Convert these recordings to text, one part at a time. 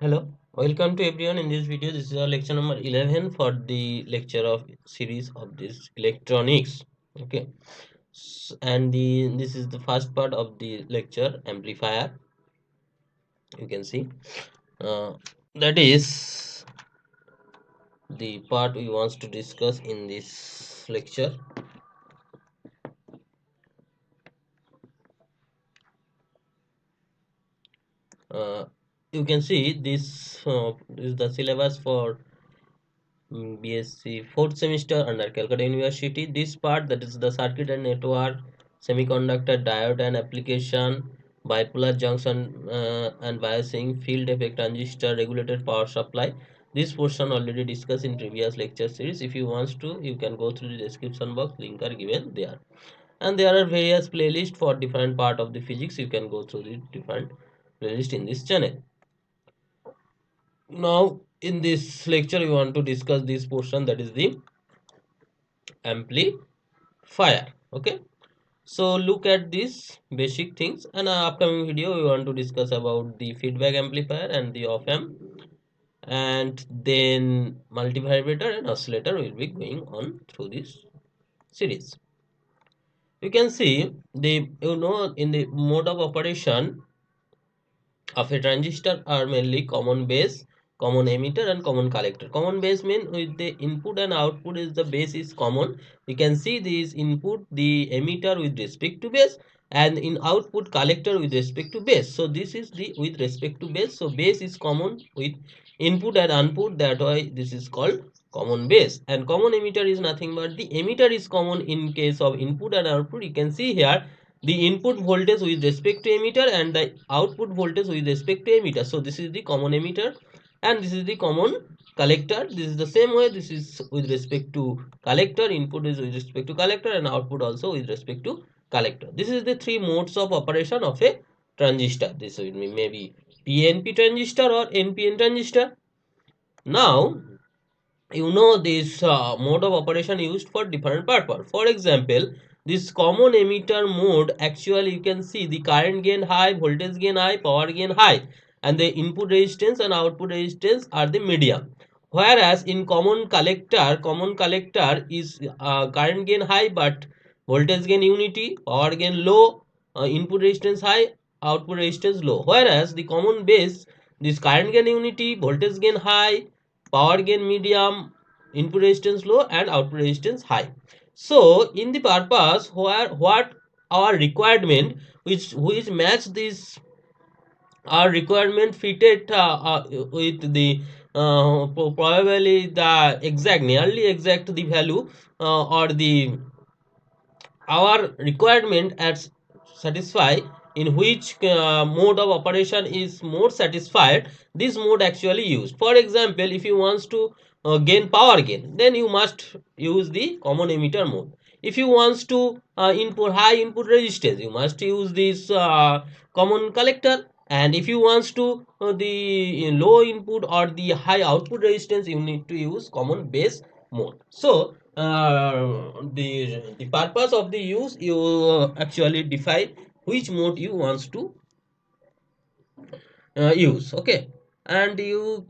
Hello, welcome to everyone in this video. This is our lecture number 11 for the lecture of series of this electronics. Okay, and this is the first part of the lecture amplifier. You can see uh, that is the part we want to discuss in this lecture. Uh, you can see this is the syllabus for BSc fourth semester under Calcutta University. This part, that is the circuit and network, semiconductor diode and application, bipolar junction and biasing, field effect transistor, regulated power supply. This portion already discussed in previous lecture series. If you want to, you can go through the description box. Link are given there. And there are various playlists for different part of the physics. You can go through the different playlist in this channel. Now, in this lecture, we want to discuss this portion, that is the amplifier. Okay, so look at these basic things, and upcoming video we want to discuss about the feedback amplifier and the op amp, and then multivibrator and oscillator will be going on through this series. You can see the in the mode of operation of a transistor are mainly common base, common emitter and common collector. Common base means with the input and output is the base is common. You can see this input the emitter with respect to base, and in output collector with respect to base. So this is the with respect to base. So base is common with input and output, that why this is called common base. And common emitter is nothing but the emitter is common in case of input and output. You can see here the input voltage with respect to emitter and the output voltage with respect to emitter. So this is the common emitter and this is the common collector. This is the same way. This is with respect to collector. Input is with respect to collector and output also with respect to collector. This is the three modes of operation of a transistor. This will be maybe PNP transistor or NPN transistor. Now this mode of operation used for different purpose. For example, this common emitter mode, actually you can see the current gain high, voltage gain high, power gain high, and the input resistance and output resistance are the medium. Whereas in common collector is current gain high but voltage gain unity, power gain low, input resistance high, output resistance low. Whereas the common base, this current gain unity, voltage gain high, power gain medium, input resistance low and output resistance high. So in the purpose where what our requirement which match this our requirement fitted with the probably the exact nearly exact the value or the our requirement as satisfy in which mode of operation is more satisfied, this mode actually used. For example, if you want to gain power gain, then you must use the common emitter mode. If you want to input high input resistance, you must use this common collector. And if you want to the low input or the high output resistance, you need to use common base mode. So the purpose of the use, you actually define which mode you wants to use. Okay, and you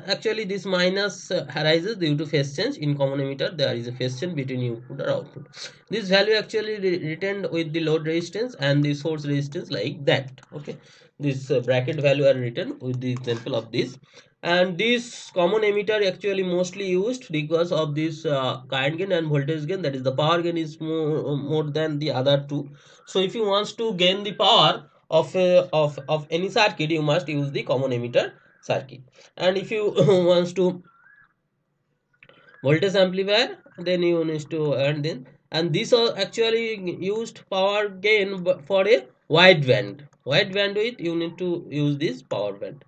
actually this minus arises due to phase change. In common emitter there is a phase change between input or output. This value actually written with the load resistance and the source resistance like that. Okay, this bracket value are written with the example of this. And this common emitter actually mostly used because of this current gain and voltage gain, that is the power gain is more than the other two. So if you want to gain the power of any circuit, you must use the common emitter circuit. And if you wants to voltage amplifier, then you need to earn this. And these are actually used power gain for a wide bandwidth, you need to use this power band.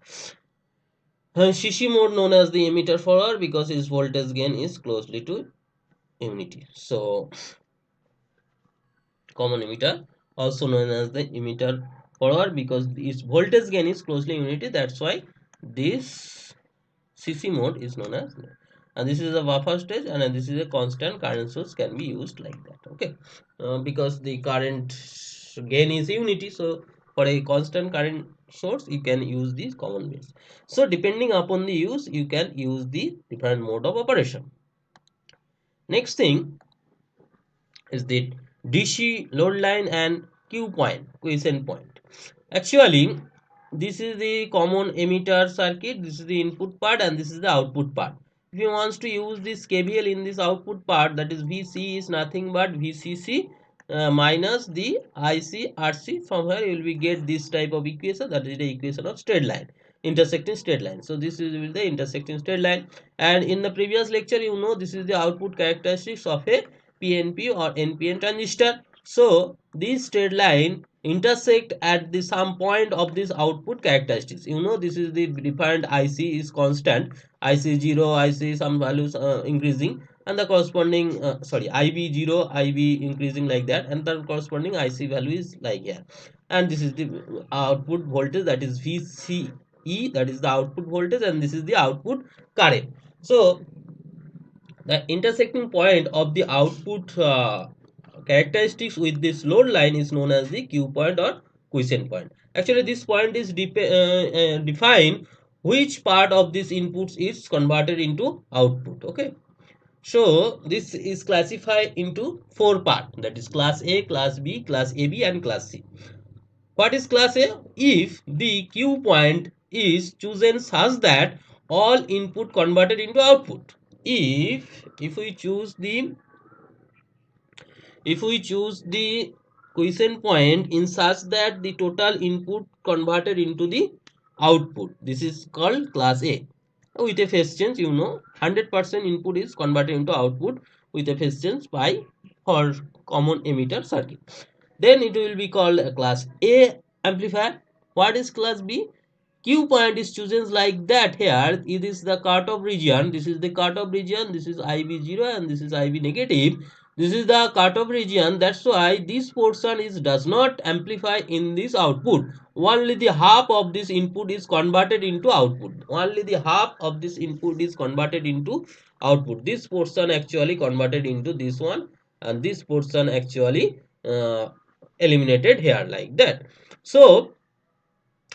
Shishi mode known as the emitter follower because its voltage gain is closely to unity. So common emitter also known as the emitter follower because its voltage gain is closely unity. That's why this CC mode is known as, and this is a buffer stage, and this is a constant current source can be used like that. Okay, because the current gain is unity, so for a constant current source, you can use the common base. So depending upon the use, you can use the different mode of operation. Next thing is the DC load line and Q point, quiescent point. Actually, this is the common emitter circuit, this is the input part and this is the output part. If you want to use this KVL in this output part, that is VC is nothing but VCC minus the IC RC. From here you will be get this type of equation, that is the equation of straight line, intersecting straight line. So this is the intersecting straight line, and in the previous lecture you know this is the output characteristics of a PNP or NPN transistor. So this straight line intersect at the some point of this output characteristics. You know this is the defined IC is constant, IC 0, IC some values increasing, and the corresponding IB 0, IB increasing like that, and the corresponding IC value is like here. And this is the output voltage, that is VCE, that is the output voltage, and this is the output current. So the intersecting point of the output characteristics with this load line is known as the Q point or quiescent point. Actually, this point is define which part of this inputs is converted into output. Okay. So this is classified into four parts, that is class A, class B, class AB and class C. What is class A? If the Q point is chosen such that all input converted into output. If we choose the quiescent point in such that the total input converted into the output, this is called class A. With a phase change, you know 100% input is converted into output with a phase change by for common emitter circuit. Then it will be called a class A amplifier. What is class B? Q point is chosen like that. Here it is the cutoff region, this is the cutoff region, this is IB0 and this is IB negative, this is the cutoff region. That's why this portion is does not amplify in this output. Only the half of this input is converted into output, only the half of this input is converted into output. This portion actually converted into this one, and this portion actually eliminated here like that. So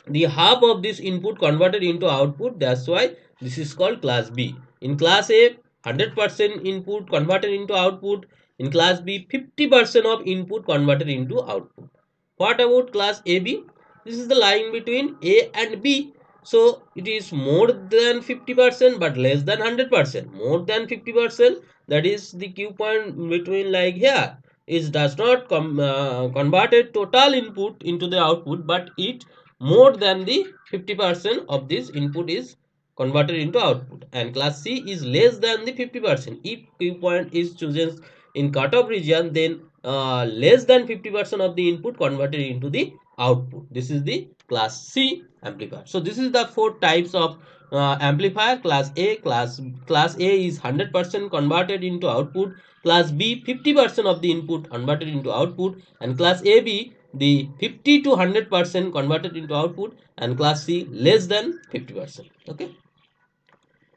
the half of this input converted into output, that's why this is called class B. In class A, 100% input converted into output. In class B, 50% of input converted into output. What about class AB? This is the line between A and B. So it is more than 50% but less than 100%. More than 50%, that is the Q point between like here, is does not converted total input into the output, but it more than the 50% of this input is converted into output. And class C is less than the 50%. If Q point is chosen in cutoff region, then less than 50% of the input converted into the output. This is the class C amplifier. So this is the four types of amplifier. Class A, class A is 100% converted into output, class B 50% of the input converted into output, and class AB the 50 to 100% converted into output, and class C less than 50%. Okay.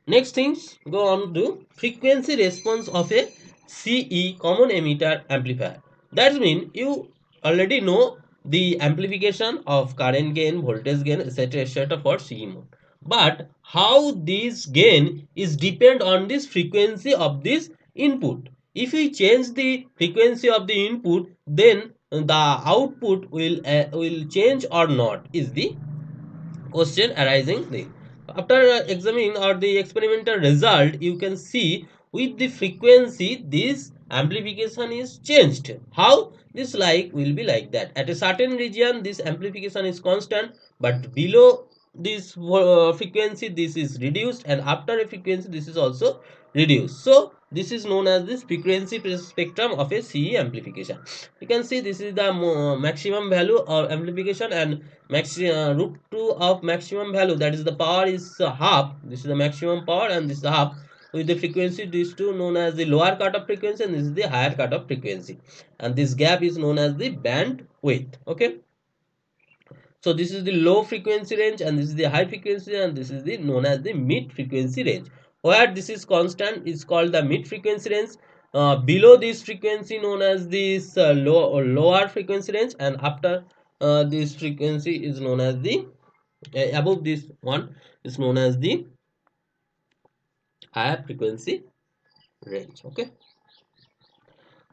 Next things go on to frequency response of a CE, common emitter amplifier. That means you already know the amplification of current gain, voltage gain, etc. for CE mode. But how this gain is depend on this frequency of this input. If we change the frequency of the input, then the output will change or not is the question arising there. After examining or the experimental result, you can see with the frequency this amplification is changed. How? This like will be like that. At a certain region this amplification is constant, but below this frequency this is reduced, and after a frequency this is also reduced. So this is known as this frequency spectrum of a CE amplification. You can see this is the maximum value or amplification, and root 2 of maximum value, that is the power is half. This is the maximum power and this is the half. With the frequency, these two known as the lower cutoff frequency and this is the higher cutoff frequency, and this gap is known as the band width. Okay. So this is the low frequency range and this is the high frequency, and this is the known as the mid frequency range. Where this is constant is called the mid frequency range. Below this frequency known as this lower frequency range, and after this frequency is known as the above this one is known as the higher frequency range. Okay.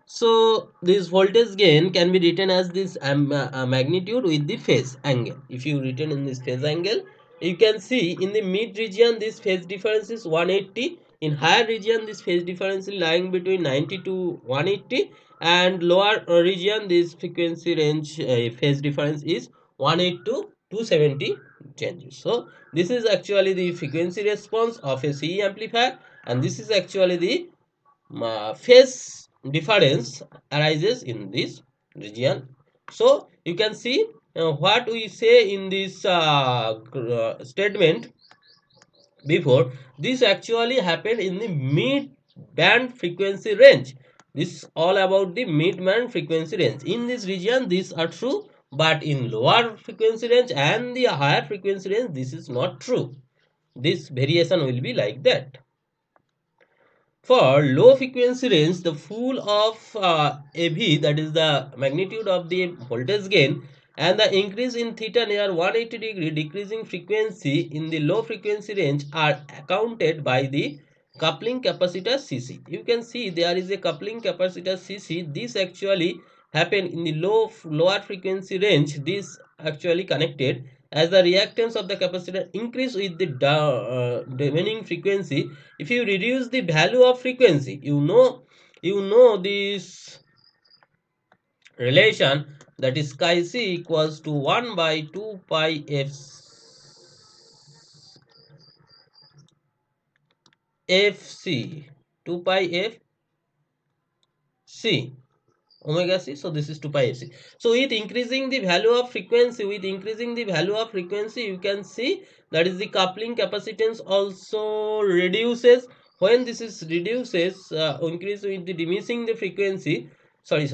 So this voltage gain can be written as this magnitude with the phase angle. If you written in this phase angle, you can see in the mid region this phase difference is 180. In higher region this phase difference is lying between 90 to 180, and lower region this frequency range phase difference is 180 to 270 changes. So this is actually the frequency response of a CE amplifier, and this is actually the phase difference arises in this region. So you can see what we say in this statement before, this actually happened in the mid band frequency range. This is all about the mid band frequency range. In this region these are true, but in lower frequency range and the higher frequency range this is not true. This variation will be like that. For low frequency range, the full of AV, that is the magnitude of the voltage gain, and the increase in theta near 180 degree decreasing frequency in the low frequency range are accounted by the coupling capacitor CC. You can see there is a coupling capacitor CC. This actually happen in the lower frequency range. This actually connected as the reactance of the capacitor increase with the remaining frequency. If you reduce the value of frequency, you know this relation, that is chi c equals to 1 by 2 pi fc, 2 pi f c omega c. So this is 2 pi ac. So with increasing the value of frequency, you can see that is the coupling capacitance also reduces. When this is reduces, increase with the diminishing the frequency, sorry,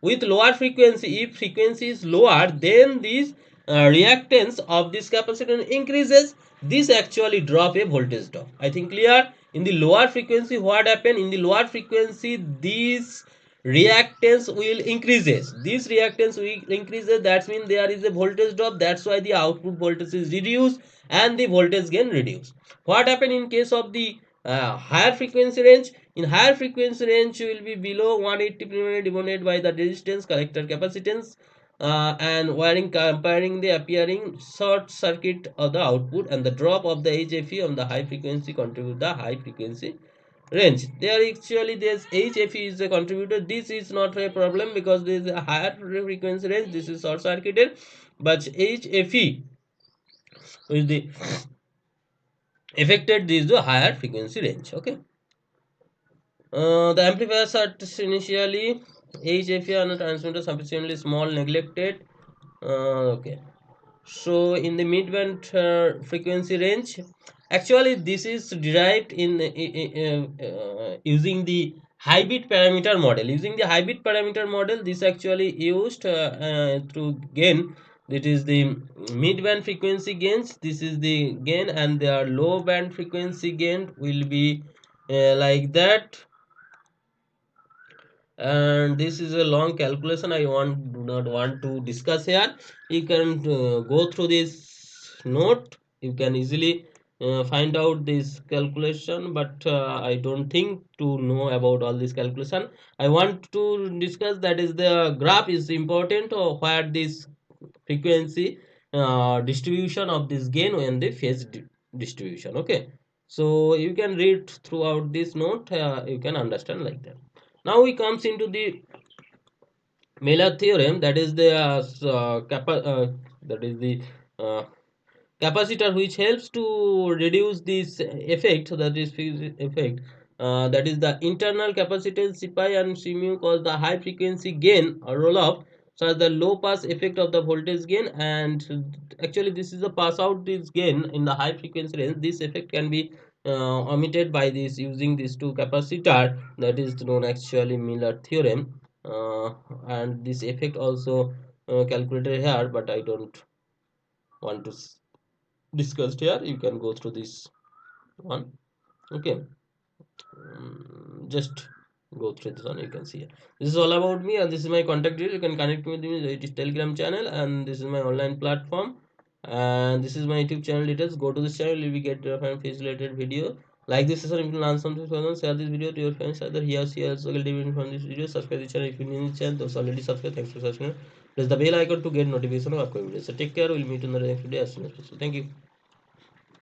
with lower frequency, if frequency is lower, then this reactance of this capacitor increases. This actually drop a voltage drop. I think clear. In the lower frequency, what happen? In the lower frequency, these reactance will increases. This reactance will increases, that means there is a voltage drop. That's why the output voltage is reduced and the voltage gain reduced. What happen in case of the higher frequency range? In higher frequency range, you will be below 180 divided by the resistance, collector capacitance, and wiring comparing the appearing short circuit of the output, and the drop of the HFE on the high frequency contribute the high frequency range. There actually this HFE is a contributor. This is not a problem because there is a higher frequency range. This is short circuited, but HFE is the affected. This is the higher frequency range. Okay. The amplifiers are initially HFE and transmitter sufficiently small, neglected. Okay. So in the mid-band frequency range, actually this is derived in using the hybrid parameter model. Using the hybrid parameter model, this actually used through gain. That is the mid-band frequency gains. This is the gain, and their low band frequency gain will be like that. And this is a long calculation, I do not want to discuss here. You can go through this note. You can easily find out this calculation, but I don't think to know about all this calculation. I want to discuss, that is the graph is important, or where this frequency distribution of this gain and the phase distribution. Okay, so you can read throughout this note, you can understand like that. Now we comes into the Miller theorem, that is the that is the uh, capacitor, which helps to reduce this effect, that is effect, that is the internal capacitance Cpi and Cmu cause the high frequency gain or roll off, so as the low pass effect of the voltage gain. And actually this is a pass out this gain in the high frequency range. This effect can be omitted by this using these two capacitor, that is known actually Miller theorem. And this effect also calculated here, but I don't want to discussed here. You can go through this one. Okay. Just go through this one. You can see here. This is all about me, and this is my contact detail. You can connect with me. It is Telegram channel, and this is my online platform. And this is my YouTube channel details. Go to this channel, you will get different face related video. Like this session, if you learn something from them, share this video to your friends. Either he or she also will benefit from this video. Subscribe the channel if you need the channel. Those already subscribed, thanks for subscribing. Press the bell icon to get notification of upcoming videos. So take care. We'll meet in the next video as soon as possible. Thank you.